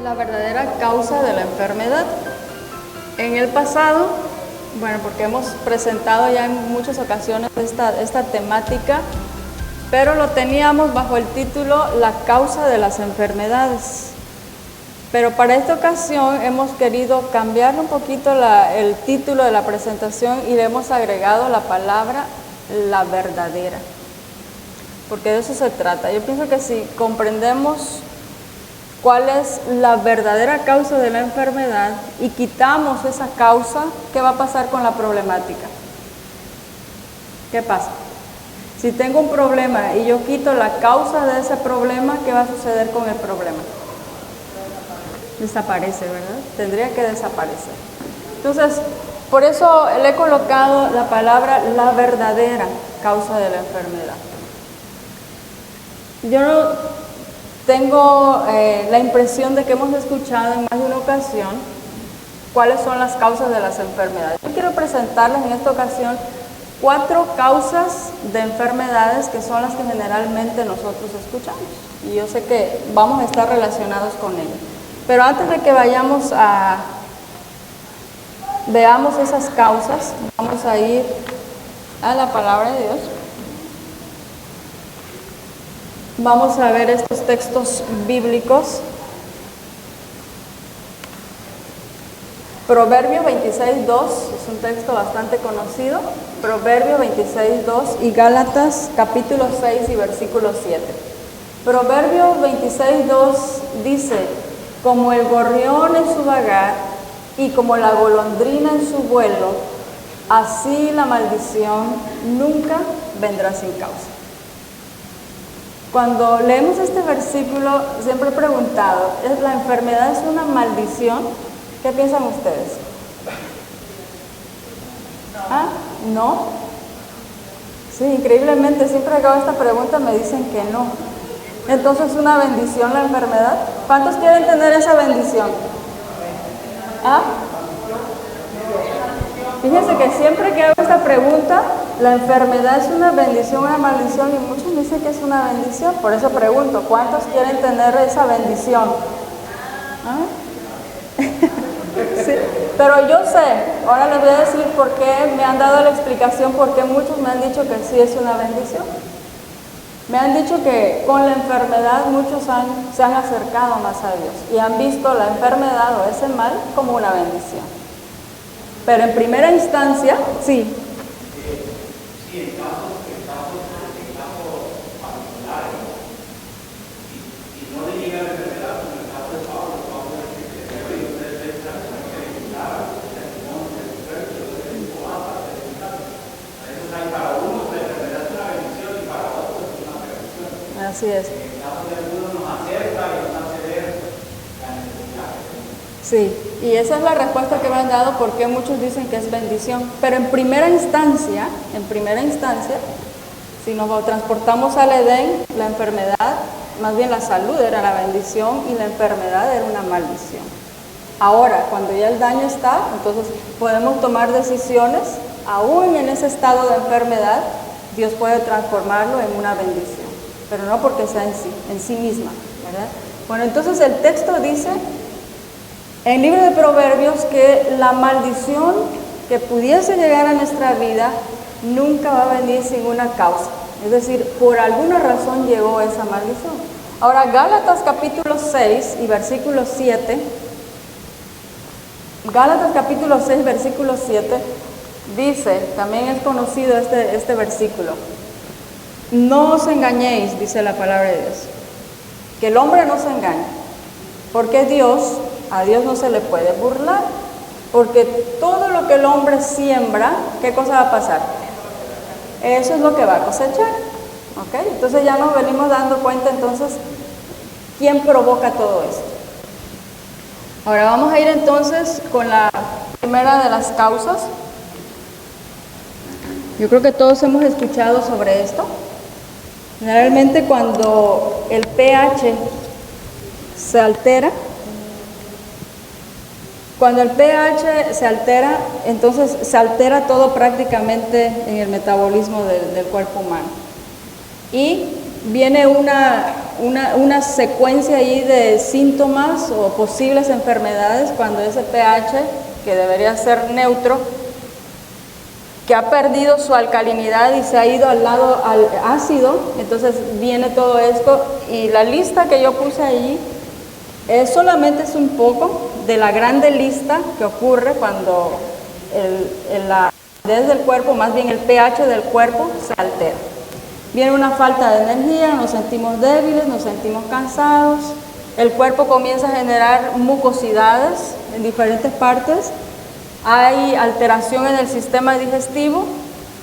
La verdadera causa de la enfermedad. En el pasado, porque hemos presentado ya en muchas ocasiones esta temática, pero lo teníamos bajo el título La causa de las enfermedades. Pero para esta ocasión hemos querido cambiar un poquito el título de la presentación y le hemos agregado la palabra la verdadera, porque de eso se trata. Yo pienso que si comprendemos cuál es la verdadera causa de la enfermedad y quitamos esa causa, ¿qué va a pasar con la problemática? ¿Qué pasa? Si tengo un problema y yo quito la causa de ese problema, ¿qué va a suceder con el problema? Desaparece, ¿verdad? Tendría que desaparecer. Entonces, por eso le he colocado la palabra la verdadera causa de la enfermedad. Yo no tengo la impresión de que hemos escuchado en más de una ocasión cuáles son las causas de las enfermedades. Yo quiero presentarles en esta ocasión 4 causas de enfermedades que son las que generalmente nosotros escuchamos. Y yo sé que vamos a estar relacionados con ellas. Pero antes de que veamos esas causas, vamos a ir a la palabra de Dios. Vamos a ver estos textos bíblicos. Proverbio 26:2 es un texto bastante conocido. Proverbio 26:2 y Gálatas capítulo 6 y versículo 7. Proverbio 26:2 dice: como el gorrión en su vagar y como la golondrina en su vuelo, así la maldición nunca vendrá sin causa. Cuando leemos este versículo, siempre he preguntado, ¿la enfermedad es una maldición? ¿Qué piensan ustedes? ¿Ah? ¿No? Sí, increíblemente, siempre que hago esta pregunta me dicen que no. Entonces, ¿es una bendición la enfermedad? ¿Cuántos quieren tener esa bendición? ¿Ah? Fíjense que siempre que hago esta pregunta, la enfermedad es una bendición o una maldición, y muchos dicen que es una bendición. Por eso pregunto, ¿cuántos quieren tener esa bendición? ¿Ah? Sí, pero yo sé, ahora les voy a decir por qué me han dado la explicación, porque muchos me han dicho que sí es una bendición. Me han dicho que con la enfermedad muchos se han acercado más a Dios y han visto la enfermedad o ese mal como una bendición. Pero en primera instancia, sí. Sí, en casos particulares, y no le llega la enfermedad, como el caso de Pablo dice que y ustedes piensan que necesitaba, a veces hay para unos la enfermedad es una bendición y para otros es una perdición. Así es. En el caso de algunos nos acerca y nos hace ver la necesidad. Sí, y esa es la respuesta que me han dado porque muchos dicen que es bendición. Pero en primera instancia, si nos transportamos al Edén, la enfermedad, más bien la salud era la bendición y la enfermedad era una maldición. Ahora, cuando ya el daño está, entonces podemos tomar decisiones, aún en ese estado de enfermedad, Dios puede transformarlo en una bendición, pero no porque sea en sí misma, ¿verdad? Bueno, entonces el texto dice en el libro de Proverbios que la maldición que pudiese llegar a nuestra vida nunca va a venir sin una causa. Es decir, por alguna razón llegó esa maldición. Ahora, Gálatas capítulo 6 y versículo 7. Gálatas capítulo 6, versículo 7 dice, también es conocido este versículo: no os engañéis, dice la palabra de Dios, que el hombre no se engañe, porque a Dios no se le puede burlar, porque todo lo que el hombre siembra, ¿qué cosa va a pasar? Eso es lo que va a cosechar. ¿Ok? Entonces ya nos venimos dando cuenta entonces quién provoca todo esto. Ahora vamos a ir entonces con la primera de las causas. Yo creo que todos hemos escuchado sobre esto. Generalmente cuando el pH se altera, entonces se altera todo prácticamente en el metabolismo del cuerpo humano. Y viene una una secuencia ahí de síntomas o posibles enfermedades cuando ese pH, que debería ser neutro, que ha perdido su alcalinidad y se ha ido al lado al ácido, entonces viene todo esto. Y la lista que yo puse allí solamente es un poco de la grande lista que ocurre cuando la acidez del cuerpo, más bien el pH del cuerpo, se altera. Viene una falta de energía, nos sentimos débiles, nos sentimos cansados, el cuerpo comienza a generar mucosidades en diferentes partes. Hay alteración en el sistema digestivo,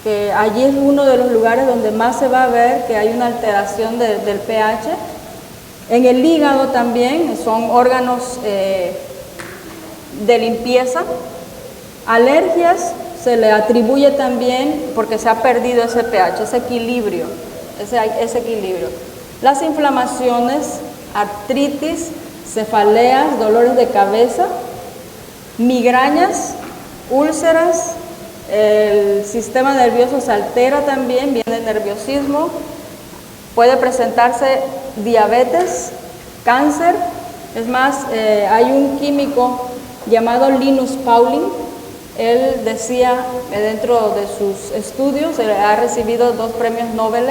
que allí es uno de los lugares donde más se va a ver que hay una alteración del pH. En el hígado también, son órganos de limpieza. Alergias se le atribuye también porque se ha perdido ese pH, ese equilibrio. Las inflamaciones, artritis, cefaleas, dolores de cabeza, migrañas, úlceras, el sistema nervioso se altera también, viene el nerviosismo, puede presentarse diabetes, cáncer. Es más, hay un químico llamado Linus Pauling. Él decía, dentro de sus estudios, ha recibido 2 premios Nobel,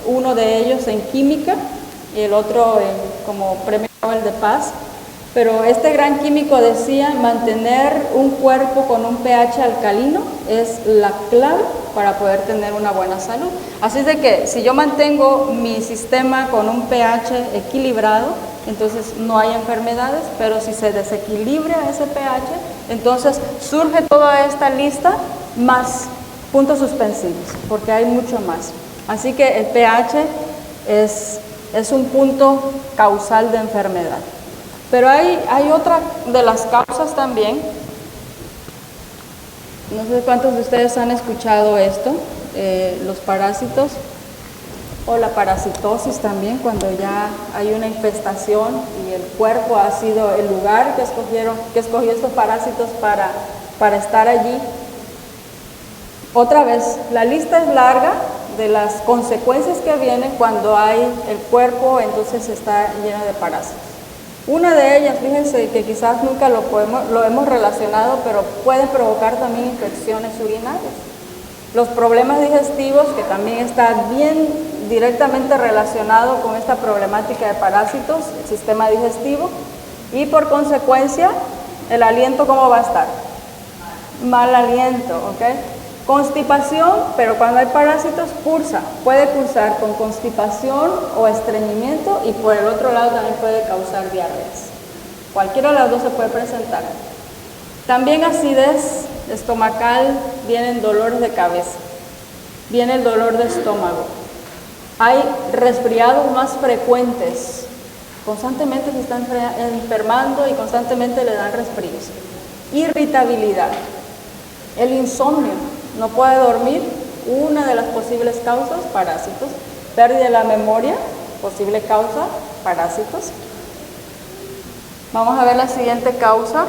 uno de ellos en química y el otro como premio Nobel de paz. Pero este gran químico decía, mantener un cuerpo con un pH alcalino es la clave para poder tener una buena salud. Así es de que si yo mantengo mi sistema con un pH equilibrado, entonces no hay enfermedades, pero si se desequilibra ese pH, entonces surge toda esta lista más puntos suspensivos, porque hay mucho más. Así que el pH es un punto causal de enfermedad. Pero hay otra de las causas también. No sé cuántos de ustedes han escuchado esto, los parásitos o la parasitosis también, cuando ya hay una infestación y el cuerpo ha sido el lugar que escogió estos parásitos para estar allí. Otra vez, la lista es larga de las consecuencias que vienen cuando hay el cuerpo, entonces está lleno de parásitos. Una de ellas, fíjense que quizás nunca lo hemos relacionado, pero puede provocar también infecciones urinarias. Los problemas digestivos, que también está bien directamente relacionado con esta problemática de parásitos, el sistema digestivo, y por consecuencia, el aliento, ¿cómo va a estar? Mal aliento, ¿ok? Constipación, pero cuando hay parásitos cursa, puede cursar con constipación o estreñimiento y por el otro lado también puede causar diarreas. Cualquiera de las dos se puede presentar. También acidez estomacal, vienen dolores de cabeza, viene el dolor de estómago. Hay resfriados más frecuentes, constantemente se están enfermando y constantemente le dan resfríos. Irritabilidad, el insomnio. No puede dormir, una de las posibles causas, parásitos. Pérdida de la memoria, posible causa, parásitos. Vamos a ver la siguiente causa.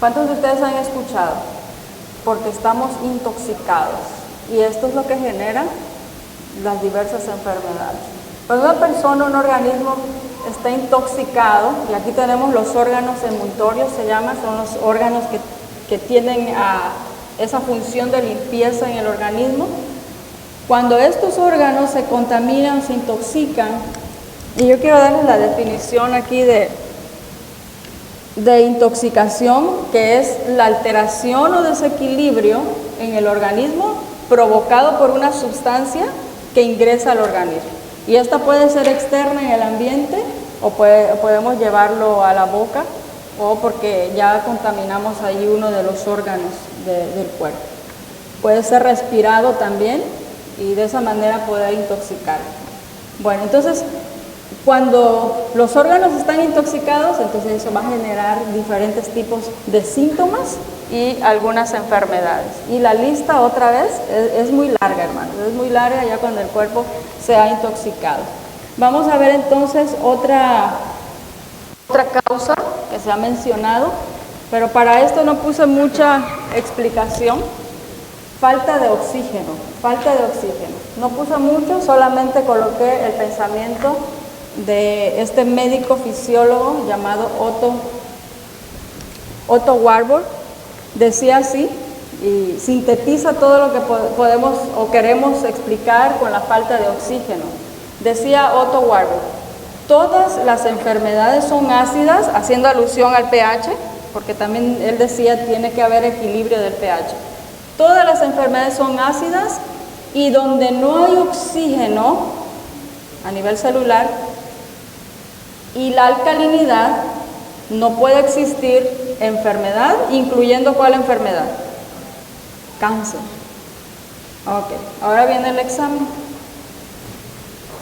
¿Cuántos de ustedes han escuchado? Porque estamos intoxicados. Y esto es lo que genera las diversas enfermedades. Cuando una persona, un organismo está intoxicado, y aquí tenemos los órganos emuntorios, se llaman, son los órganos que tienen esa función de limpieza en el organismo. Cuando estos órganos se contaminan, se intoxican, y yo quiero darles la definición aquí de intoxicación, que es la alteración o desequilibrio en el organismo provocado por una sustancia que ingresa al organismo. Y esta puede ser externa en el ambiente o podemos llevarlo a la boca o porque ya contaminamos ahí uno de los órganos del cuerpo. Puede ser respirado también y de esa manera poder intoxicar. Bueno, entonces cuando los órganos están intoxicados, entonces eso va a generar diferentes tipos de síntomas y algunas enfermedades. Y la lista otra vez es muy larga, hermanos, es muy larga ya cuando el cuerpo se ha intoxicado. Vamos a ver entonces otra causa que se ha mencionado, pero para esto no puse mucha explicación. falta de oxígeno, falta de oxígeno. No puse mucho, solamente coloqué el pensamiento de este médico fisiólogo llamado Otto Warburg. Decía así, y sintetiza todo lo que podemos o queremos explicar con la falta de oxígeno. Decía Otto Warburg: todas las enfermedades son ácidas, haciendo alusión al pH, porque también él decía tiene que haber equilibrio del pH. Todas las enfermedades son ácidas, y donde no hay oxígeno a nivel celular y la alcalinidad, no puede existir enfermedad, incluyendo ¿cuál enfermedad? Cáncer. Ok, ahora viene el examen.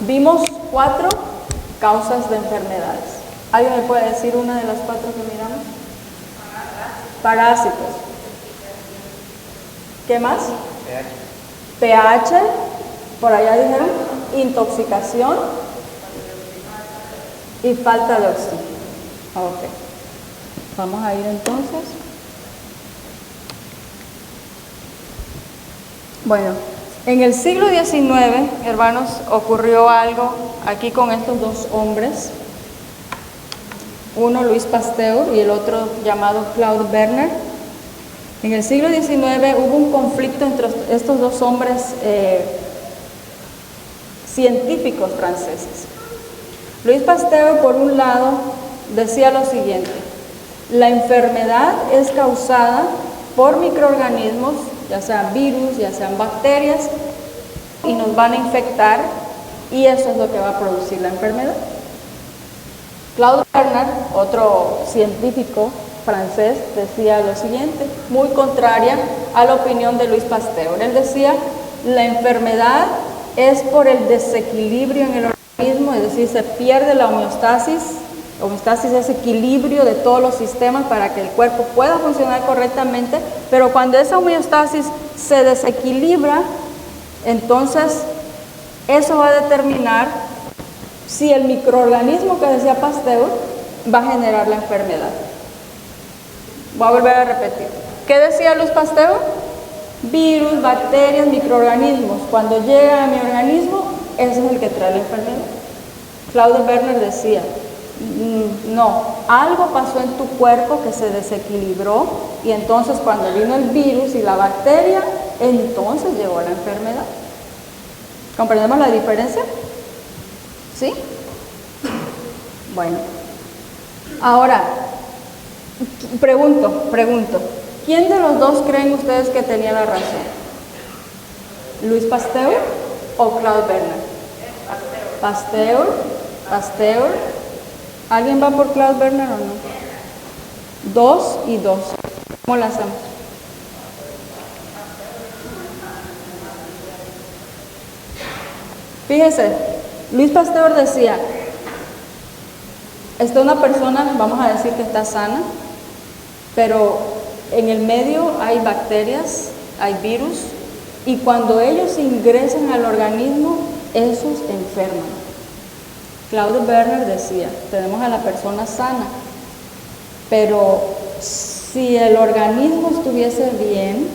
Vimos 4 causas de enfermedades. ¿Alguien me puede decir una de las 4 que miramos? Parásitos. ¿Qué más? pH, por allá dijeron, intoxicación y falta de oxígeno. Ok, vamos a ir entonces. Bueno, en el siglo XIX, hermanos, ocurrió algo aquí con estos 2 hombres. Uno, Louis Pasteur, y el otro llamado Claude Berner. En el siglo XIX hubo un conflicto entre estos 2 hombres científicos franceses. Louis Pasteur, por un lado, decía lo siguiente: la enfermedad es causada por microorganismos, ya sean virus, ya sean bacterias, y nos van a infectar, y eso es lo que va a producir la enfermedad. Claude Berner, otro científico francés, decía lo siguiente, muy contraria a la opinión de Louis Pasteur. Él decía: la enfermedad es por el desequilibrio en el organismo, es decir, se pierde la homeostasis. Homeostasis es equilibrio de todos los sistemas para que el cuerpo pueda funcionar correctamente, pero cuando esa homeostasis se desequilibra, entonces eso va a determinar si el microorganismo que decía Pasteur va a generar la enfermedad. Voy a volver a repetir. ¿Qué decía Louis Pasteur? Virus, bacterias, microorganismos. Cuando llega a mi organismo, ese es el que trae la enfermedad. Claude Berner decía: no, algo pasó en tu cuerpo que se desequilibró, y entonces cuando vino el virus y la bacteria, entonces llegó la enfermedad. ¿Comprendemos la diferencia? ¿Sí? Bueno, ahora, pregunto, ¿quién de los 2 creen ustedes que tenía la razón? ¿Louis Pasteur o Claude Berner? Pasteur. ¿Alguien va por Claude Berner o no? 2 y 2. ¿Cómo la hacemos? Fíjense, Louis Pasteur decía: esta es una persona, vamos a decir que está sana, pero en el medio hay bacterias, hay virus, y cuando ellos ingresan al organismo, esos enferman. Claude Berner decía: tenemos a la persona sana, pero si el organismo estuviese bien,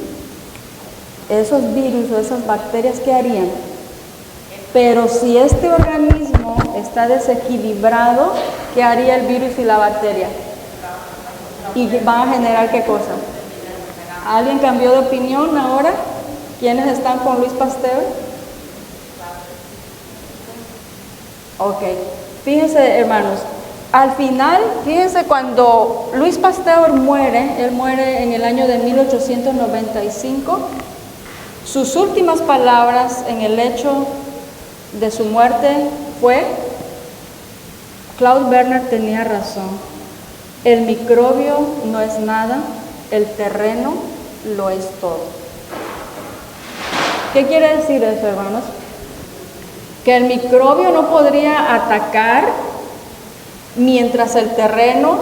esos virus o esas bacterias, ¿qué harían? Pero si este organismo está desequilibrado, ¿qué haría el virus y la bacteria? ¿Y van a generar qué cosa? ¿Alguien cambió de opinión ahora? ¿Quiénes están con Louis Pasteur? Ok, fíjense, hermanos, al final, fíjense, cuando Louis Pasteur muere, él muere en el año de 1895, sus últimas palabras en el lecho de su muerte fue: Claude Berner tenía razón, el microbio no es nada, el terreno lo es todo. ¿Qué quiere decir eso, hermanos? Que el microbio no podría atacar mientras el terreno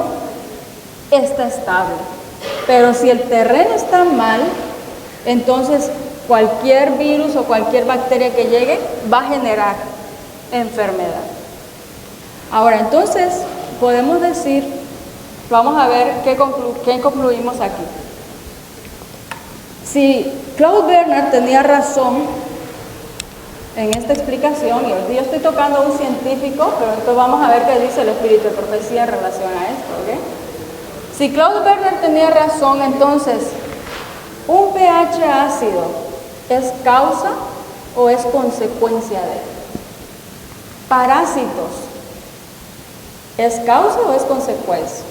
está estable. Pero si el terreno está mal, entonces cualquier virus o cualquier bacteria que llegue va a generar enfermedad. Ahora, entonces, podemos decir, vamos a ver qué concluimos aquí. Si Claude Bernard tenía razón en esta explicación, y hoy yo estoy tocando a un científico, pero entonces vamos a ver qué dice el espíritu de profecía en relación a esto, ¿ok? Si Claude Bernard tenía razón, entonces, ¿un pH ácido es causa o es consecuencia de? Parásitos, ¿es causa o es consecuencia?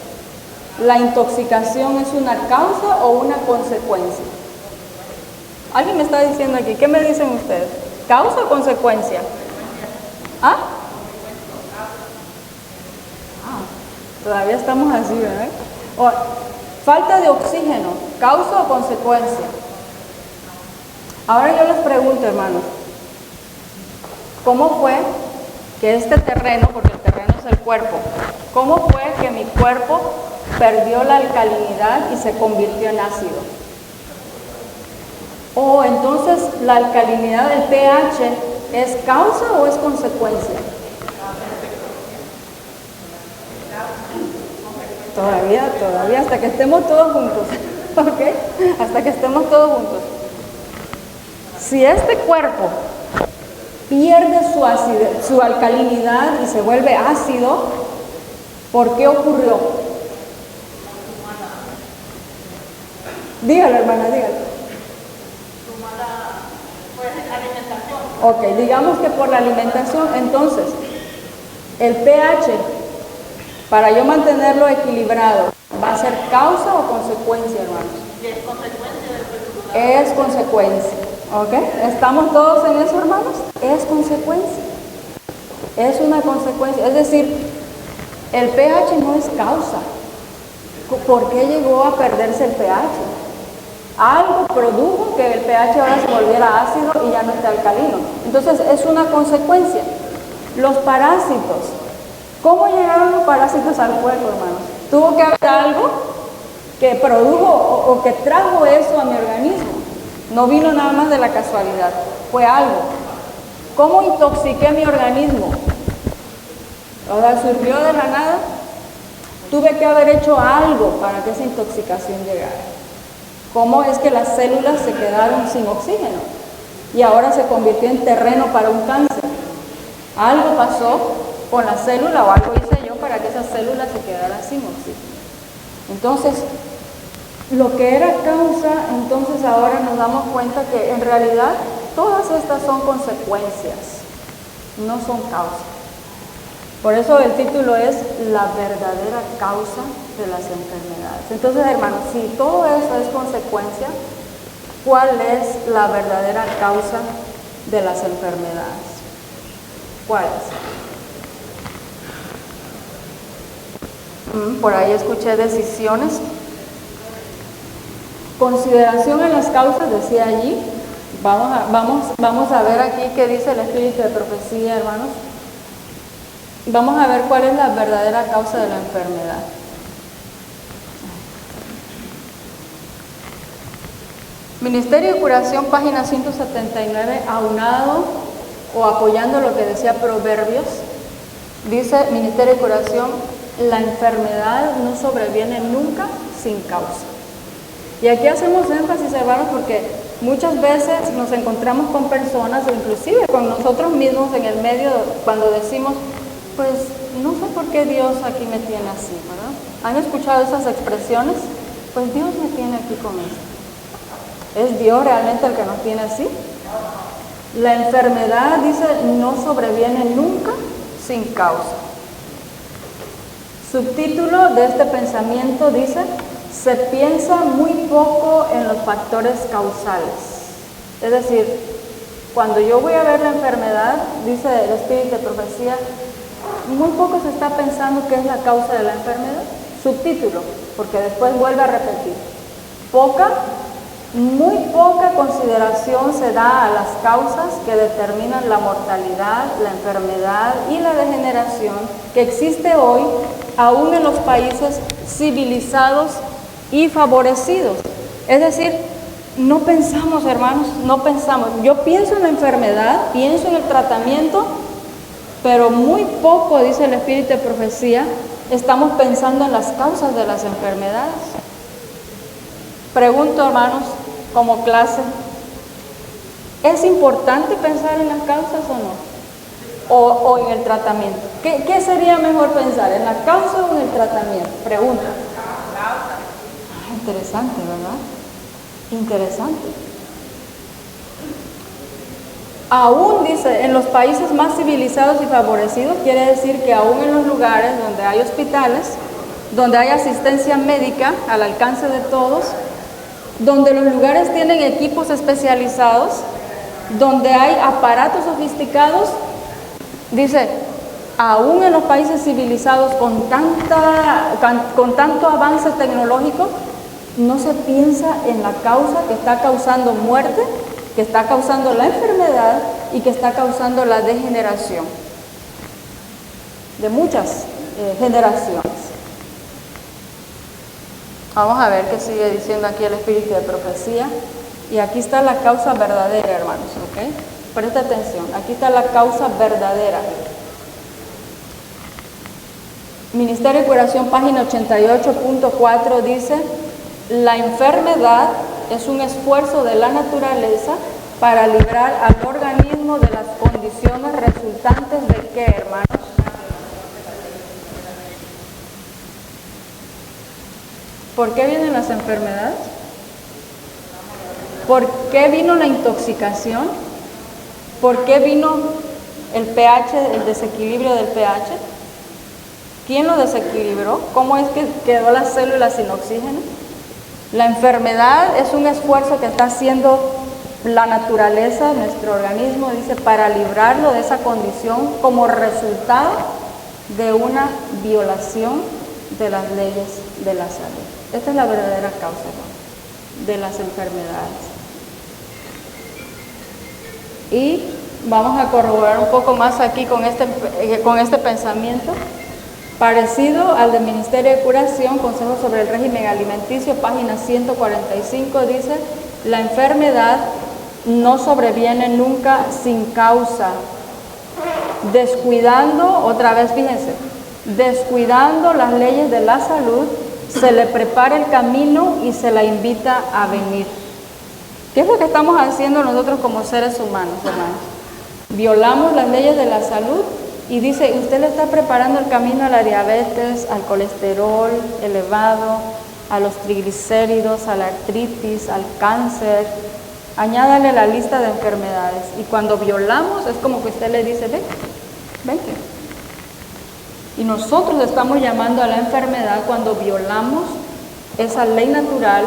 ¿La intoxicación es una causa o una consecuencia? Alguien me está diciendo aquí, ¿qué me dicen ustedes? ¿Causa o consecuencia? ¿Ah? Todavía estamos así, ¿verdad? Falta de oxígeno, ¿causa o consecuencia? Ahora yo les pregunto, hermanos, ¿cómo fue que este terreno, porque el terreno es el cuerpo, cómo fue que mi cuerpo perdió la alcalinidad y se convirtió en ácido? O entonces, ¿la alcalinidad del pH es causa o es consecuencia? Todavía, hasta que estemos todos juntos, ¿ok? Hasta que estemos todos juntos. Si este cuerpo pierde su alcalinidad y se vuelve ácido, ¿por qué ocurrió? Dígalo, hermana, dígalo. Ok, digamos que por la alimentación, entonces, el pH, para yo mantenerlo equilibrado, ¿va a ser causa o consecuencia, hermanos? Es consecuencia del perturbador. Es consecuencia, ¿ok? ¿Estamos todos en eso, hermanos? Es consecuencia. Es una consecuencia, es decir, el pH no es causa. ¿Por qué llegó a perderse el pH? Algo produjo que el pH ahora se volviera ácido y ya no esté alcalino. Entonces es una consecuencia. Los parásitos. ¿Cómo llegaron los parásitos al cuerpo, hermanos? Tuvo que haber algo que produjo o que trajo eso a mi organismo. No vino nada más de la casualidad. Fue algo. ¿Cómo intoxiqué mi organismo? O sea, surgió de la nada. Tuve que haber hecho algo para que esa intoxicación llegara. ¿Cómo es que las células se quedaron sin oxígeno y ahora se convirtió en terreno para un cáncer? Algo pasó con la célula o algo hice yo para que esa célula se quedara sin oxígeno. Entonces, lo que era causa, entonces ahora nos damos cuenta que en realidad todas estas son consecuencias, no son causas. Por eso el título es La verdadera causa de las enfermedades. Entonces, hermanos, si todo eso es consecuencia, ¿cuál es la verdadera causa de las enfermedades? ¿Cuál es? Por ahí escuché decisiones. Consideración en las causas, decía allí. Vamos a ver aquí qué dice el espíritu de profecía, hermanos. Vamos a ver cuál es la verdadera causa de la enfermedad. Ministerio de Curación, página 179, aunado o apoyando lo que decía Proverbios, dice Ministerio de Curación, la enfermedad no sobreviene nunca sin causa. Y aquí hacemos énfasis, hermanos, porque muchas veces nos encontramos con personas o inclusive con nosotros mismos en el medio cuando decimos, pues no sé por qué Dios aquí me tiene así, ¿verdad? ¿Han escuchado esas expresiones? Pues Dios me tiene aquí con esto. ¿Es Dios realmente el que nos tiene así? La enfermedad, dice, no sobreviene nunca sin causa. Subtítulo de este pensamiento dice, se piensa muy poco en los factores causales. Es decir, cuando yo voy a ver la enfermedad, dice el espíritu de profecía, muy poco se está pensando qué es la causa de la enfermedad. Subtítulo, porque después vuelve a repetir. Muy poca consideración se da a las causas que determinan la mortalidad, la enfermedad y la degeneración que existe hoy, aún en los países civilizados y favorecidos. Es decir, no pensamos, hermanos, no pensamos. Yo pienso en la enfermedad, pienso en el tratamiento, pero muy poco, dice el espíritu de profecía, estamos pensando en las causas de las enfermedades. Pregunto, hermanos, como clase. ¿Es importante pensar en las causas o no? O en el tratamiento. ¿Qué sería mejor pensar, en la causa o en el tratamiento? Pregunta. Interesante, ¿verdad? Interesante. Aún dice, en los países más civilizados y favorecidos, quiere decir que aún en los lugares donde hay hospitales, donde hay asistencia médica al alcance de todos, donde los lugares tienen equipos especializados, donde hay aparatos sofisticados, dice, aún en los países civilizados con tanto avance tecnológico, no se piensa en la causa que está causando muerte, que está causando la enfermedad y que está causando la degeneración de muchas generaciones. Vamos a ver qué sigue diciendo aquí el espíritu de profecía. Y aquí está la causa verdadera, hermanos, ¿ok? Presta atención, aquí está la causa verdadera. Ministerio de Curación, página 88.4 dice, la enfermedad es un esfuerzo de la naturaleza para librar al organismo de las condiciones resultantes de ¿qué, hermanos? ¿Por qué vienen las enfermedades? ¿Por qué vino la intoxicación? ¿Por qué vino el pH, el desequilibrio del pH? ¿Quién lo desequilibró? ¿Cómo es que quedó la célula sin oxígeno? La enfermedad es un esfuerzo que está haciendo la naturaleza, nuestro organismo, dice, para librarlo de esa condición como resultado de una violación de las leyes de la salud. Esta es la verdadera causa, ¿no?, de las enfermedades. Y vamos a corroborar un poco más aquí con este pensamiento, parecido al del Ministerio de Curación, Consejo sobre el régimen alimenticio, página 145, dice, la enfermedad no sobreviene nunca sin causa, descuidando, otra vez fíjense, descuidando las leyes de la salud, se le prepara el camino y se la invita a venir. ¿Qué es lo que estamos haciendo nosotros como seres humanos, hermanos? Violamos las leyes de la salud y dice, usted le está preparando el camino a la diabetes, al colesterol elevado, a los triglicéridos, a la artritis, al cáncer. Añádale la lista de enfermedades. Y cuando violamos es como que usted le dice, vente. Y nosotros estamos llamando a la enfermedad cuando violamos esa ley natural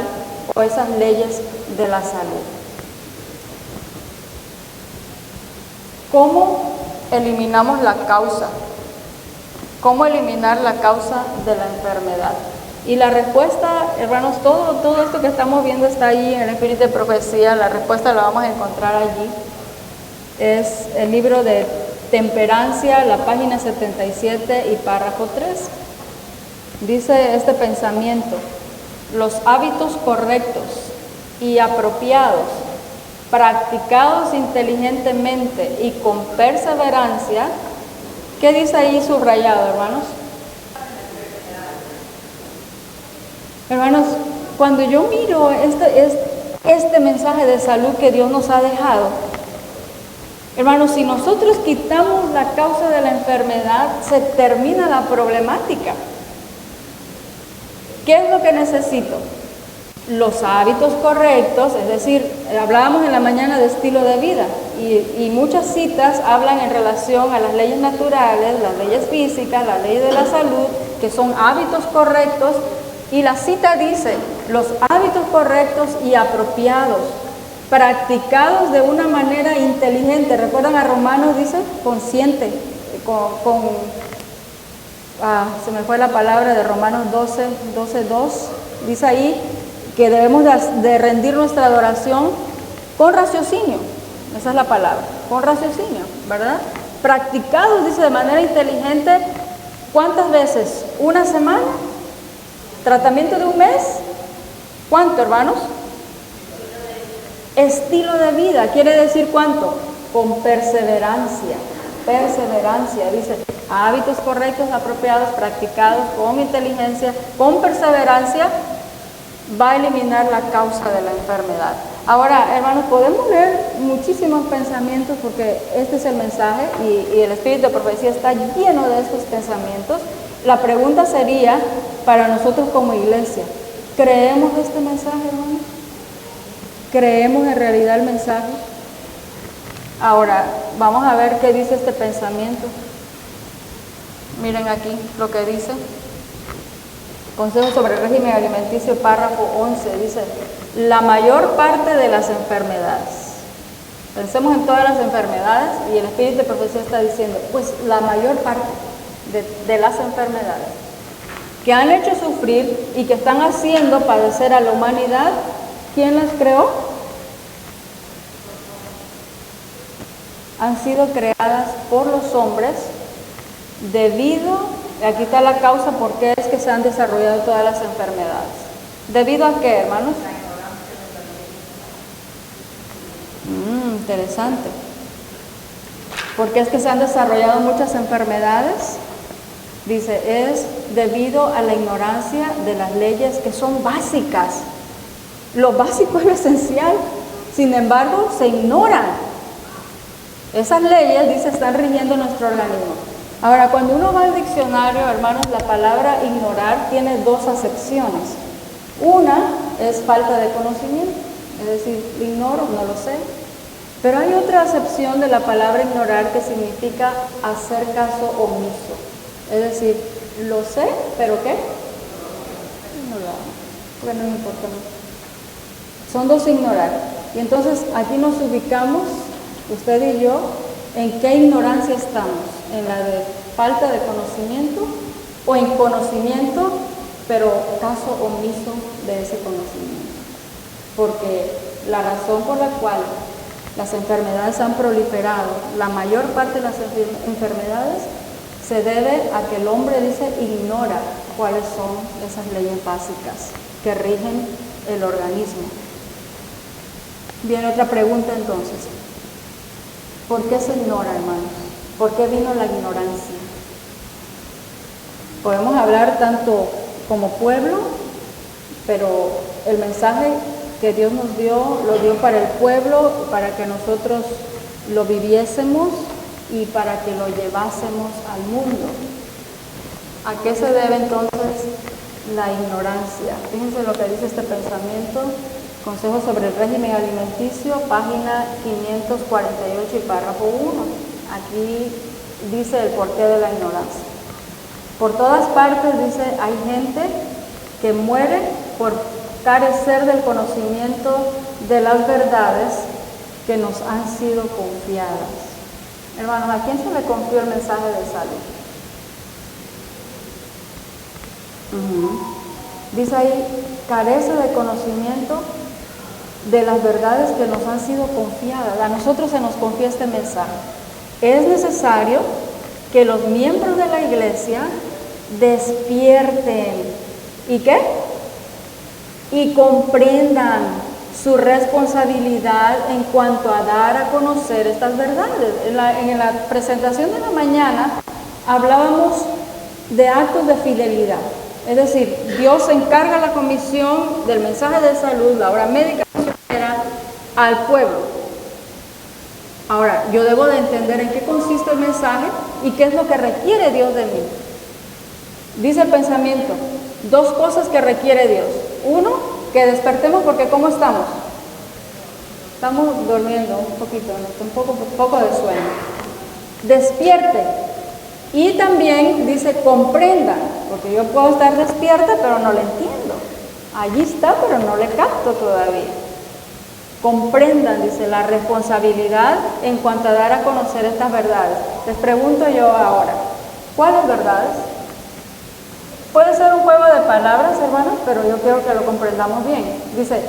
o esas leyes de la salud. ¿Cómo eliminamos la causa? ¿Cómo eliminar la causa de la enfermedad? Y la respuesta, hermanos, todo esto que estamos viendo está ahí en el Espíritu de Profecía. La respuesta la vamos a encontrar allí. Es el libro de Temperancia, la página 77 y párrafo 3. Dice este pensamiento: los hábitos correctos y apropiados, practicados inteligentemente y con perseverancia. ¿Qué dice ahí subrayado, hermanos? Hermanos, cuando yo miro este mensaje de salud que Dios nos ha dejado, hermanos, si nosotros quitamos la causa de la enfermedad, se termina la problemática. ¿Qué es lo que necesito? Los hábitos correctos, es decir, hablábamos en la mañana de estilo de vida y muchas citas hablan en relación a las leyes naturales, las leyes físicas, las leyes de la salud, que son hábitos correctos, y la cita dice, los hábitos correctos y apropiados, practicados de una manera inteligente. ¿Recuerdan a Romanos? Dice, consciente, se me fue la palabra de Romanos 12:2, dice ahí que debemos de rendir nuestra adoración con raciocinio, esa es la palabra, con raciocinio, ¿verdad? Practicados, dice, de manera inteligente. ¿Cuántas veces? ¿Una semana? ¿Tratamiento de un mes? ¿Cuánto, hermanos? Estilo de vida, ¿quiere decir cuánto? Con perseverancia, dice, hábitos correctos, apropiados, practicados con inteligencia, con perseverancia, va a eliminar la causa de la enfermedad. Ahora, hermanos, podemos leer muchísimos pensamientos porque este es el mensaje y el espíritu de profecía está lleno de estos pensamientos. La pregunta sería para nosotros como iglesia, ¿creemos este mensaje, hermanos? ¿Creemos en realidad el mensaje? Ahora, vamos a ver qué dice este pensamiento. Miren aquí lo que dice. Consejo sobre el régimen alimenticio, párrafo 11, dice, la mayor parte de las enfermedades. Pensemos en todas las enfermedades y el espíritu de profecía está diciendo, pues la mayor parte de las enfermedades que han hecho sufrir y que están haciendo padecer a la humanidad, ¿quién las creó? Han sido creadas por los hombres debido, aquí está la causa por qué es que se han desarrollado todas las enfermedades. ¿Debido a qué, hermanos? Interesante. ¿Por qué es que se han desarrollado muchas enfermedades? Dice, es debido a la ignorancia de las leyes que son básicas. Lo básico es lo esencial. Sin embargo, se ignoran. Esas leyes, dice, están rigiendo nuestro organismo. Ahora, cuando uno va al diccionario, hermanos, la palabra ignorar tiene dos acepciones. Una es falta de conocimiento, es decir, ignoro, no lo sé. Pero hay otra acepción de la palabra ignorar que significa hacer caso omiso. Es decir, lo sé, pero ¿qué? No lo hago, porque no me importa mucho. Son dos ignorar. Y entonces aquí nos ubicamos, usted y yo, ¿en qué ignorancia estamos? ¿En la de falta de conocimiento o en conocimiento, pero caso omiso de ese conocimiento? Porque la razón por la cual las enfermedades han proliferado, la mayor parte de las enfermedades se debe a que el hombre, dice, ignora cuáles son esas leyes básicas que rigen el organismo. Viene otra pregunta entonces. ¿Por qué se ignora, hermanos? ¿Por qué vino la ignorancia? Podemos hablar tanto como pueblo, pero el mensaje que Dios nos dio, lo dio para el pueblo, para que nosotros lo viviésemos y para que lo llevásemos al mundo. ¿A qué se debe entonces la ignorancia? Fíjense lo que dice este pensamiento, Consejo sobre el régimen alimenticio, página 548 y párrafo 1. Aquí dice el porqué de la ignorancia. Por todas partes, dice, hay gente que muere por carecer del conocimiento de las verdades que nos han sido confiadas. Hermanos, ¿a quién se le confió el mensaje de salud? Dice ahí, carece de conocimiento de las verdades que nos han sido confiadas. A nosotros se nos confía este mensaje. Es necesario que los miembros de la iglesia despierten. ¿Y qué? Y comprendan su responsabilidad en cuanto a dar a conocer estas verdades. En la presentación de la mañana hablábamos de actos de fidelidad. Es decir, Dios encarga la comisión del mensaje de salud, la obra médica misionera, al pueblo. Ahora, yo debo de entender en qué consiste el mensaje y qué es lo que requiere Dios de mí. Dice el pensamiento, dos cosas que requiere Dios. Uno, que despertemos porque ¿cómo estamos? Estamos durmiendo un poquito, un poco de sueño. Despierte. Y también dice comprenda, porque yo puedo estar despierta pero no le entiendo. Allí está pero no le capto todavía. Comprendan, dice, la responsabilidad en cuanto a dar a conocer estas verdades. Les pregunto yo ahora, ¿cuáles verdades? Puede ser un juego de palabras, hermanos, pero yo quiero que lo comprendamos bien. Dice,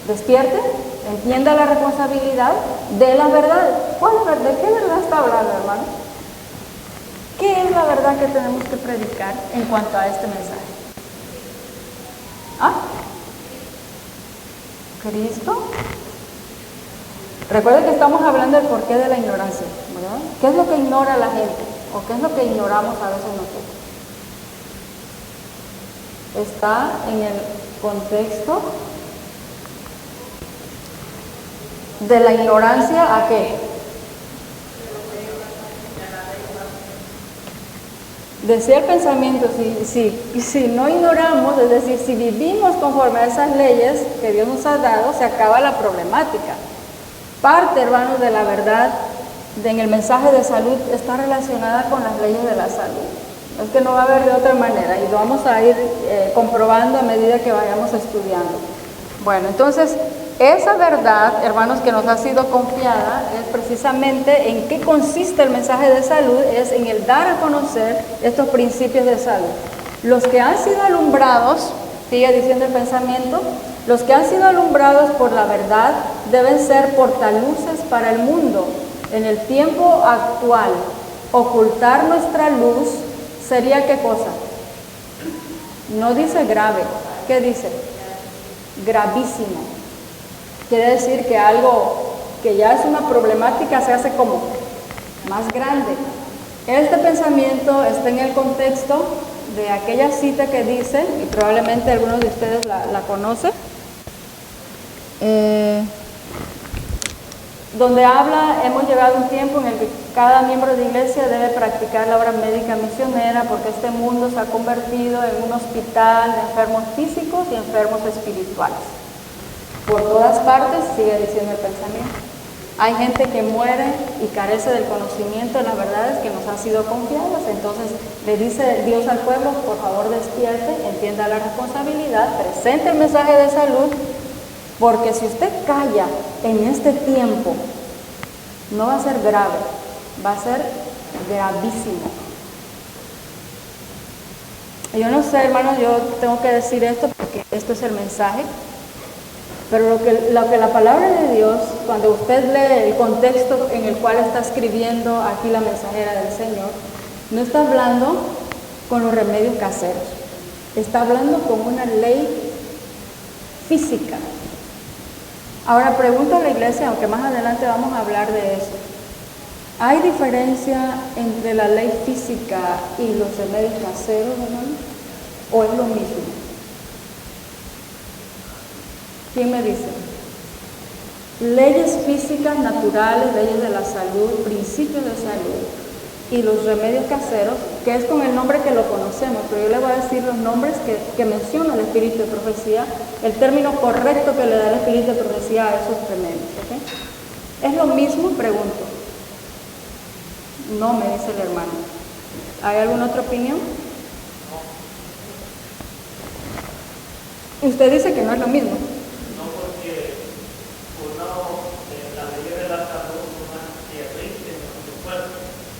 despierte, entienda la responsabilidad de las verdades. ¿De qué verdad está hablando, hermano? ¿Qué es la verdad que tenemos que predicar en cuanto a este mensaje? ¿Ah? ¿Cristo? Recuerden que estamos hablando del porqué de la ignorancia, ¿verdad? ¿Qué es lo que ignora la gente? ¿O qué es lo que ignoramos a veces nosotros? Está en el contexto ¿De la ignorancia a qué? Decía el pensamiento, si no ignoramos, es decir, si vivimos conforme a esas leyes que Dios nos ha dado, se acaba la problemática. Parte, hermanos, de la verdad en el mensaje de salud está relacionada con las leyes de la salud. Es que no va a haber de otra manera y lo vamos a ir comprobando a medida que vayamos estudiando. Bueno, entonces, esa verdad, hermanos, que nos ha sido confiada es precisamente en qué consiste el mensaje de salud, es en el dar a conocer estos principios de salud. Los que han sido alumbrados, sigue diciendo el pensamiento, los que han sido alumbrados por la verdad deben ser portaluces para el mundo. En el tiempo actual, ocultar nuestra luz sería ¿qué cosa? No dice grave, ¿qué dice? Gravísimo. Quiere decir que algo que ya es una problemática se hace como más grande. Este pensamiento está en el contexto de aquella cita que dice, y probablemente algunos de ustedes la conocen, donde habla, hemos llegado a un tiempo en el que cada miembro de iglesia debe practicar la obra médica misionera porque este mundo se ha convertido en un hospital de enfermos físicos y enfermos espirituales. Por todas partes, sigue diciendo el pensamiento. Hay gente que muere y carece del conocimiento de las verdades que nos han sido confiadas. Entonces le dice Dios al pueblo, por favor despierte, entienda la responsabilidad, presente el mensaje de salud, porque si usted calla en este tiempo, no va a ser grave, va a ser gravísimo. Yo no sé, hermanos, yo tengo que decir esto porque esto es el mensaje. Pero lo que la palabra de Dios, cuando usted lee el contexto en el cual está escribiendo aquí la mensajera del Señor, no está hablando con los remedios caseros, está hablando con una ley física. Ahora pregunto a la iglesia, aunque más adelante vamos a hablar de eso, ¿hay diferencia entre la ley física y los remedios caseros, hermano? ¿O es lo mismo? ¿Quién me dice? Leyes físicas naturales, leyes de la salud, principios de salud y los remedios caseros, que es con el nombre que lo conocemos, pero yo le voy a decir los nombres que menciona el espíritu de profecía, el término correcto que le da el espíritu de profecía a esos remedios. ¿Okay? ¿Es lo mismo? Pregunto. No, me dice el hermano. ¿Hay alguna otra opinión? Usted dice que no es lo mismo.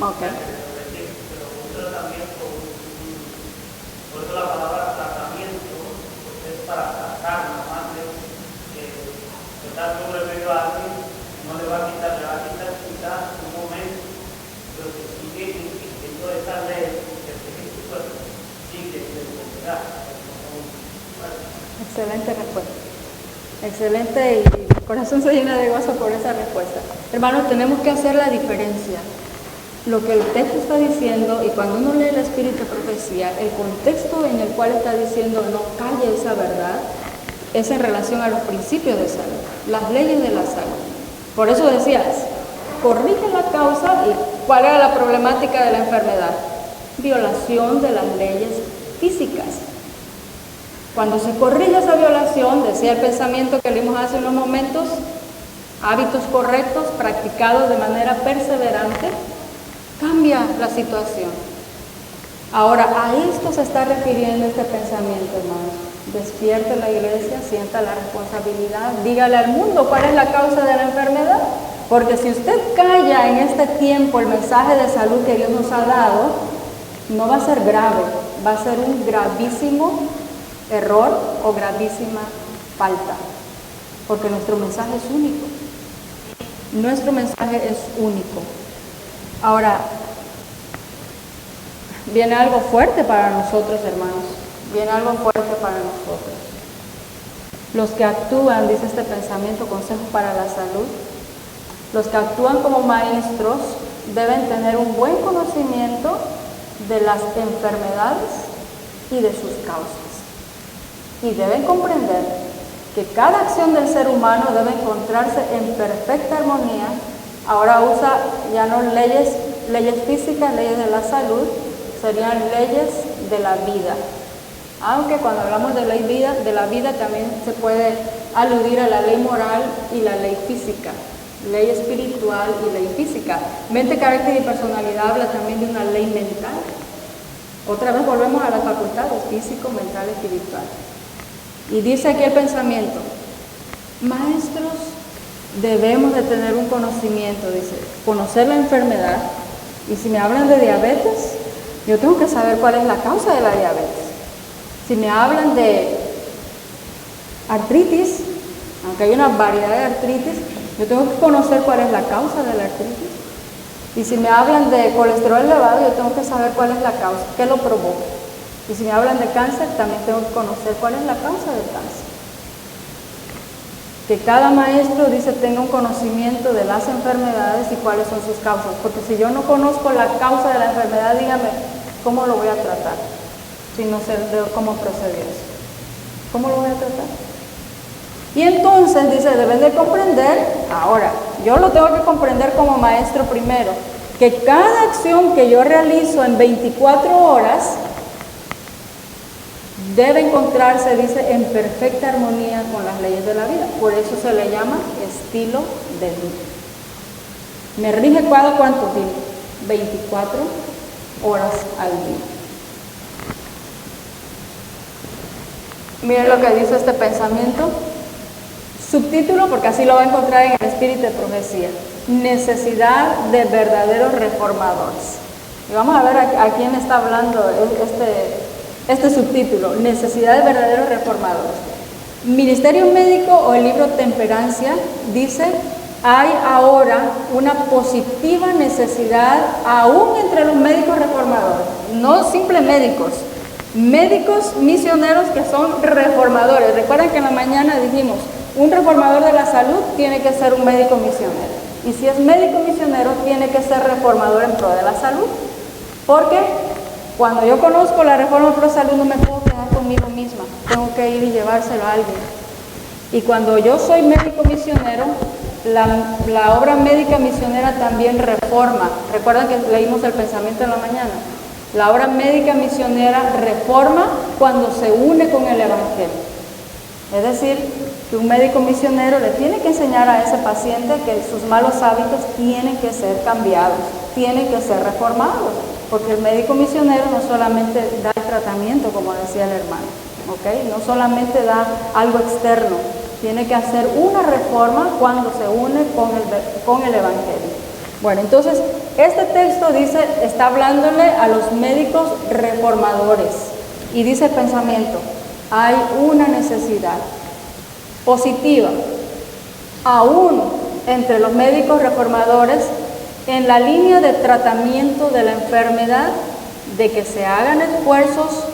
Okay. Pero un tratamiento, por eso la palabra tratamiento es para tratar, no más de tratar un remedio a alguien, no le va a quitar, le va a quitar un momento, pero que sigue insistiendo esa ley, que sigue de enfermedad. Excelente respuesta. Excelente, y mi corazón se llena de gozo por esa respuesta. Hermanos, tenemos que hacer la diferencia. Lo que el texto está diciendo, y cuando uno lee el espíritu de profecía, el contexto en el cual está diciendo no calle esa verdad, es en relación a los principios de salud, las leyes de la salud. Por eso decías, corrige la causa. ¿Y cuál era la problemática de la enfermedad? Violación de las leyes físicas. Cuando se corrige esa violación, decía el pensamiento que leímos hace unos momentos, hábitos correctos, practicados de manera perseverante, cambia la situación. Ahora, a esto se está refiriendo este pensamiento, hermanos. Despierte la iglesia, sienta la responsabilidad, dígale al mundo cuál es la causa de la enfermedad. Porque si usted calla en este tiempo el mensaje de salud que Dios nos ha dado, no va a ser grave, va a ser un gravísimo error o gravísima falta. Porque nuestro mensaje es único. Nuestro mensaje es único. Ahora, viene algo fuerte para nosotros, hermanos. Viene algo fuerte para nosotros. Los que actúan, dice este pensamiento, consejos para la salud, los que actúan como maestros deben tener un buen conocimiento de las enfermedades y de sus causas. Y deben comprender que cada acción del ser humano debe encontrarse en perfecta armonía. Ahora usa ya no leyes físicas, leyes de la salud, serían leyes de la vida. Aunque cuando hablamos de la vida también se puede aludir a la ley moral y la ley física, ley espiritual y ley física. Mente, carácter y personalidad habla también de una ley mental. Otra vez volvemos a las facultades, físico, mental, espiritual. Y dice aquí el pensamiento, maestros, debemos de tener un conocimiento, dice, conocer la enfermedad. Y si me hablan de diabetes, yo tengo que saber cuál es la causa de la diabetes. Si me hablan de artritis, aunque hay una variedad de artritis, yo tengo que conocer cuál es la causa de la artritis. Y si me hablan de colesterol elevado, yo tengo que saber cuál es la causa, qué lo provoca. Y si me hablan de cáncer, también tengo que conocer cuál es la causa del cáncer. Que cada maestro, dice, tenga un conocimiento de las enfermedades y cuáles son sus causas. Porque si yo no conozco la causa de la enfermedad, dígame, ¿cómo lo voy a tratar? Si no sé cómo proceder eso. ¿Cómo lo voy a tratar? Y entonces, dice, deben de comprender, ahora, yo lo tengo que comprender como maestro primero, que cada acción que yo realizo en 24 horas debe encontrarse, dice, en perfecta armonía con las leyes de la vida. Por eso se le llama estilo de vida. ¿Me rige cada cuánto tiempo? 24 horas al día. Miren lo que dice este pensamiento. Subtítulo, porque así lo va a encontrar en el Espíritu de Profecía. Necesidad de verdaderos reformadores. Y vamos a ver a quién está hablando este subtítulo. Necesidad de verdaderos reformadores. Ministerio Médico o el libro Temperancia dice, hay ahora una positiva necesidad aún entre los médicos reformadores. No simples médicos. Médicos misioneros que son reformadores. Recuerden que en la mañana dijimos, un reformador de la salud tiene que ser un médico misionero. Y si es médico misionero, tiene que ser reformador en pro de la salud. Porque cuando yo conozco la reforma pro salud, no me puedo quedar conmigo misma. Tengo que ir y llevárselo a alguien. Y cuando yo soy médico misionero, la obra médica misionera también reforma. Recuerdan que leímos el pensamiento en la mañana. La obra médica misionera reforma cuando se une con el Evangelio. Es decir, que un médico misionero le tiene que enseñar a ese paciente que sus malos hábitos tienen que ser cambiados, tienen que ser reformados, porque el médico misionero no solamente da el tratamiento, como decía el hermano, ¿okay? No solamente da algo externo, tiene que hacer una reforma cuando se une con el Evangelio. Bueno, entonces, este texto dice, está hablándole a los médicos reformadores, y dice el pensamiento, hay una necesidad positiva, aún entre los médicos reformadores, en la línea de tratamiento de la enfermedad, de que se hagan esfuerzos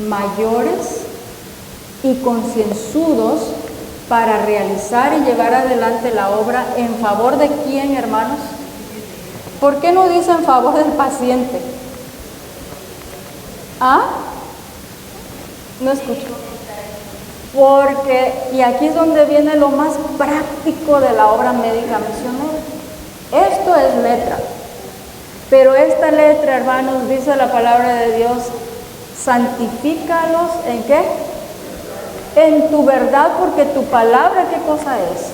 mayores y concienzudos para realizar y llevar adelante la obra en favor de quién, hermanos. ¿Por qué no dice en favor del paciente? ¿Ah? No escucho. Porque, y aquí es donde viene lo más práctico de la obra médica misionera. Esto es letra, pero esta letra, hermanos, dice la palabra de Dios, santifícalos, ¿en qué? En tu verdad, porque tu palabra, ¿qué cosa es?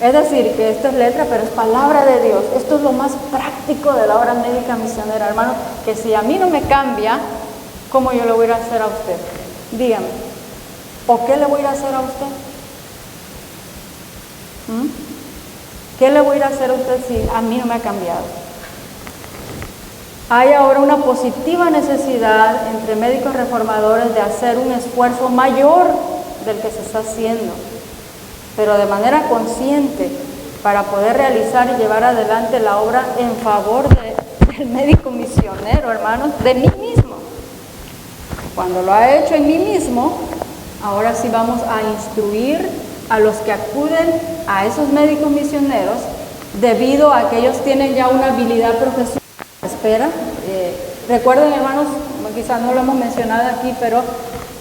Es decir, que esto es letra, pero es palabra de Dios. Esto es lo más práctico de la obra médica misionera, hermano, que si a mí no me cambia, ¿cómo yo le voy a ir a hacer a usted? Dígame, ¿o qué le voy a ir a hacer a usted? ¿Qué le voy a ir a hacer a usted si a mí no me ha cambiado? Hay ahora una positiva necesidad entre médicos reformadores de hacer un esfuerzo mayor del que se está haciendo, pero de manera consciente, para poder realizar y llevar adelante la obra en favor del médico misionero, hermanos, de mí mismo. Cuando lo ha hecho en mí mismo, ahora sí vamos a instruir a los que acuden a esos médicos misioneros, debido a que ellos tienen ya una habilidad profesional. Espera, recuerden, hermanos, quizás no lo hemos mencionado aquí, pero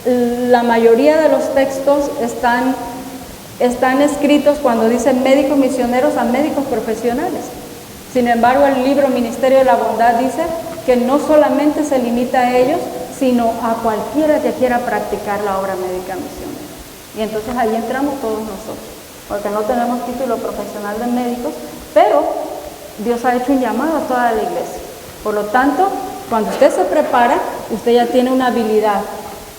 la mayoría de los textos están escritos cuando dicen médicos misioneros a médicos profesionales. Sin embargo, el libro Ministerio de la Bondad dice que no solamente se limita a ellos, sino a cualquiera que quiera practicar la obra médica misionera. Y entonces ahí entramos todos nosotros, porque no tenemos título profesional de médicos, pero Dios ha hecho un llamado a toda la iglesia. Por lo tanto, cuando usted se prepara, usted ya tiene una habilidad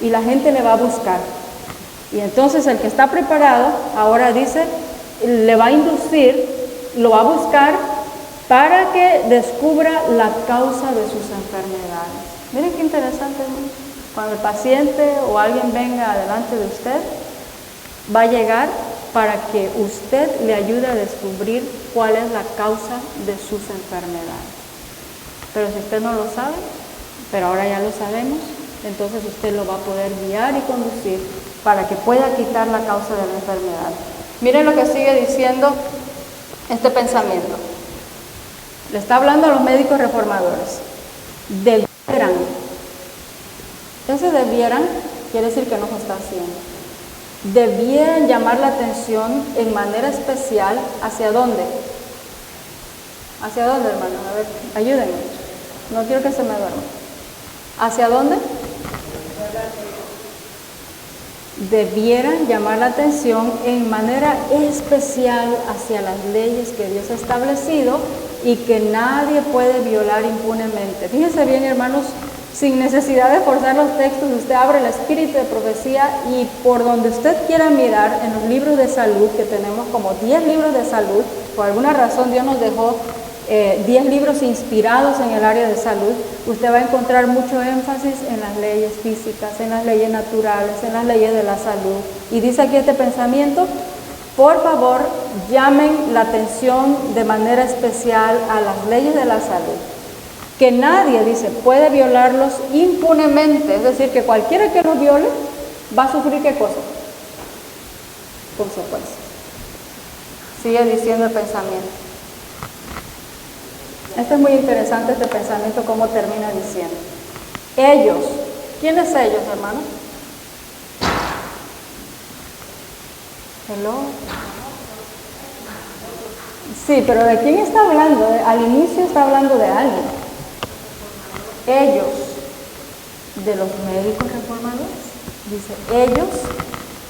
y la gente le va a buscar. Y entonces el que está preparado, ahora dice, le va a inducir, lo va a buscar para que descubra la causa de sus enfermedades. Miren qué interesante, ¿no? Cuando el paciente o alguien venga delante de usted, va a llegar para que usted le ayude a descubrir cuál es la causa de sus enfermedades. Pero si usted no lo sabe, pero ahora ya lo sabemos, entonces usted lo va a poder guiar y conducir para que pueda quitar la causa de la enfermedad. Miren lo que sigue diciendo este pensamiento. Le está hablando a los médicos reformadores. Debieran. Ese debieran quiere decir que no se está haciendo. Debieran llamar la atención en manera especial. ¿Hacia dónde? ¿Hacia dónde, hermano? A ver, ayúdenme. No quiero que se me duerma. ¿Hacia dónde? Debieran llamar la atención en manera especial hacia las leyes que Dios ha establecido y que nadie puede violar impunemente. Fíjense bien, hermanos, sin necesidad de forzar los textos, usted abre el espíritu de profecía y por donde usted quiera mirar en los libros de salud, que tenemos como 10 libros de salud, por alguna razón Dios nos dejó 10 libros inspirados en el área de salud, usted va a encontrar mucho énfasis en las leyes físicas, en las leyes naturales, en las leyes de la salud. Y dice aquí este pensamiento: por favor, llamen la atención de manera especial a las leyes de la salud. Que nadie, dice, puede violarlos impunemente. Es decir, que cualquiera que los viole va a sufrir ¿qué cosa? Consecuencias. Sigue diciendo el pensamiento. Este es muy interesante, este pensamiento, cómo termina diciendo. Ellos. ¿Quiénes ellos, hermano? Hello. Sí, pero ¿de quién está hablando? Al inicio está hablando de alguien. Ellos, de los médicos reformadores. Dice, ellos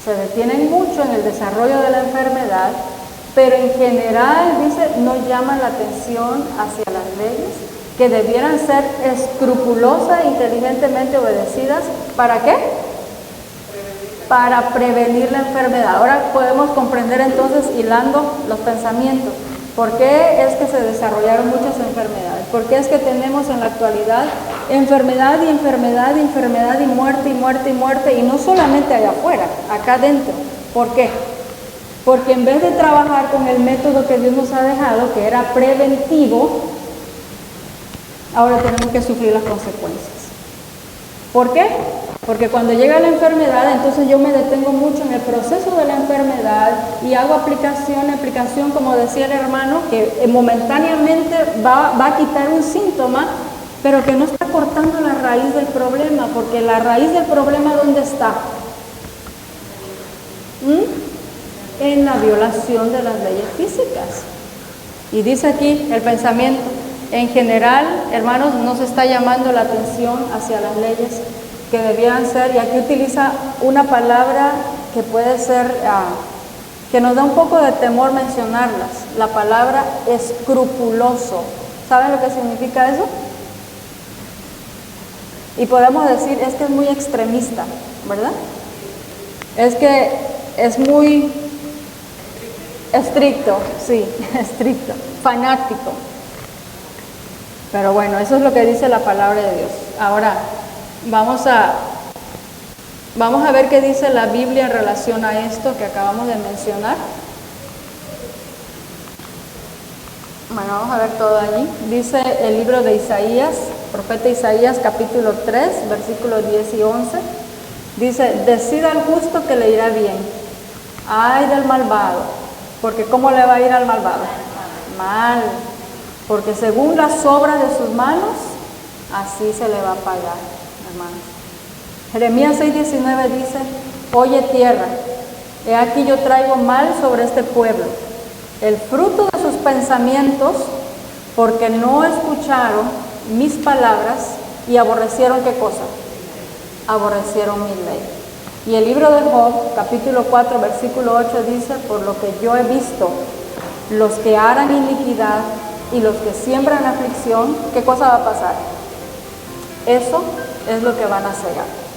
se detienen mucho en el desarrollo de la enfermedad, pero en general, dice, no llaman la atención hacia las leyes que debieran ser escrupulosas e inteligentemente obedecidas. ¿Para qué? Para prevenir la enfermedad. Ahora podemos comprender entonces, hilando los pensamientos, por qué es que se desarrollaron muchas enfermedades, por qué es que tenemos en la actualidad enfermedad y enfermedad y enfermedad y muerte y muerte y muerte, y no solamente allá afuera, acá adentro. ¿Por qué? Porque en vez de trabajar con el método que Dios nos ha dejado, que era preventivo, ahora tenemos que sufrir las consecuencias. ¿Por qué? Porque cuando llega la enfermedad, entonces yo me detengo mucho en el proceso de la enfermedad y hago aplicación, como decía el hermano, que momentáneamente va a quitar un síntoma, pero que no está cortando la raíz del problema, porque la raíz del problema, ¿dónde está? En la violación de las leyes físicas. Y dice aquí el pensamiento, en general, hermanos, no se está llamando la atención hacia las leyes que debían ser, y aquí utiliza una palabra que puede ser, que nos da un poco de temor mencionarlas, la palabra escrupuloso. ¿Saben lo que significa eso? Y podemos decir, es que es muy extremista, ¿verdad? Es que es muy estricto, sí, estricto, fanático. Pero bueno, eso es lo que dice la palabra de Dios. Ahora, vamos a ver qué dice la Biblia en relación a esto que acabamos de mencionar. Bueno, vamos a ver todo allí. Dice el libro de Isaías, profeta Isaías, capítulo 3, versículos 10 y 11. Dice, decida al justo que le irá bien. Ay del malvado, porque ¿cómo le va a ir al malvado? Mal, porque según las obras de sus manos, así se le va a pagar, hermanos. Jeremías 6:19 dice: oye tierra, he aquí yo traigo mal sobre este pueblo, el fruto de sus pensamientos, porque no escucharon mis palabras y aborrecieron ¿qué cosa? Aborrecieron mi ley. Y el libro de Job, capítulo 4, versículo 8 dice: por lo que yo he visto, los que harán iniquidad y los que siembran aflicción, ¿qué cosa va a pasar? Eso es lo que van a cegar.